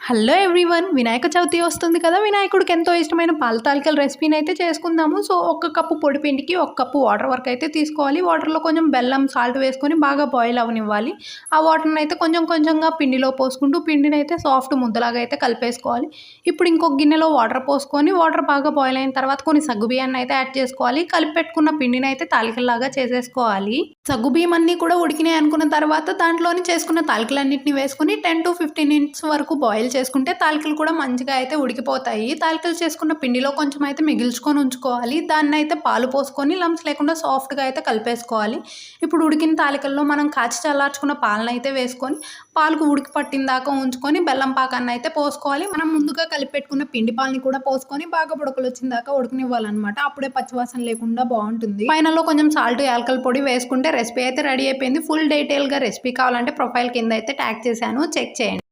Hello everyone, Vinayaka Chavithi వస్తుంది కదా. వినాయకుడికి ఎంతో ఇష్టమైన పాల తాలికల రెసిపీని అయితే చేసుకుందాము. సో 1 కప్పు పొడి పిండికి 1 కప్పు వాటర్ వరకు అయితే తీసుకోవాలి. వాటర్లో కొంచెం బెల్లం, సాల్ట్ వేసుకొని బాగా బాయిల్ అవ్వనివ్వాలి. ఆ వాటర్ని అయితే కొంచెం కొంచెంగా పిండిలో పోసుకుంటూ పిండిని అయితే సాఫ్ట్ ముద్దలాగా అయితే కలిపేసుకోవాలి. ఇప్పుడు ఇంకొక గిన్నెలో వాటర్ పోసుకొని వాటర్ బాగా బాయిల్ అయిన తర్వాత కొన్ని సగ్గుబియ్యాన్ని అయితే యాడ్ చేసుకోవాలి. కలిపి పెట్టుకున్న పిండిని అయితే తాలికల్లాగా చేసేసుకోవాలి. సగ్గుబియ్యం అన్నీ కూడా ఉడికినాయి అనుకున్న తర్వాత దాంట్లోని చేసుకున్న తాలికలన్నింటినీ వేసుకొని 10 to 15 మినిట్స్ వరకు బాయిల్ చేసుకుంటే తాలికలు కూడా మంచిగా అయితే ఉడికిపోతాయి. తాలికలు చేసుకున్న పిండిలో కొంచెం అయితే మిగిల్చుకొని ఉంచుకోవాలి. దాన్ని అయితే పాలు పోసుకొని లంప్స్ లేకుండా సాఫ్ట్గా అయితే కలిపేసుకోవాలి. ఇప్పుడు ఉడికిన తాలికల్లో మనం కాచి చల్లార్చుకున్న పాలను అయితే వేసుకొని పాలకు ఉడికి పట్టిన దాకా ఉంచుకొని బెల్లం పాకాన్ని అయితే పోసుకోవాలి. మనం ముందుగా కలిపి పెట్టుకున్న పిండి పాలని కూడా పోసుకొని బాగా బుడకలు వచ్చిన దాకా ఉడకనివ్వాలన్నమాట. అప్పుడే పచ్చివాసన లేకుండా బాగుంటుంది. ఫైనల్లో కొంచెం సాల్ట్, యాలకల పొడి వేసుకుంటే రెసిపీ అయితే రెడీ అయిపోయింది. ఫుల్ డీటెయిల్గా రెసిపీ కావాలంటే ప్రొఫైల్ కింద అయితే ట్యాగ్ చేశాను, చెక్ చేయండి.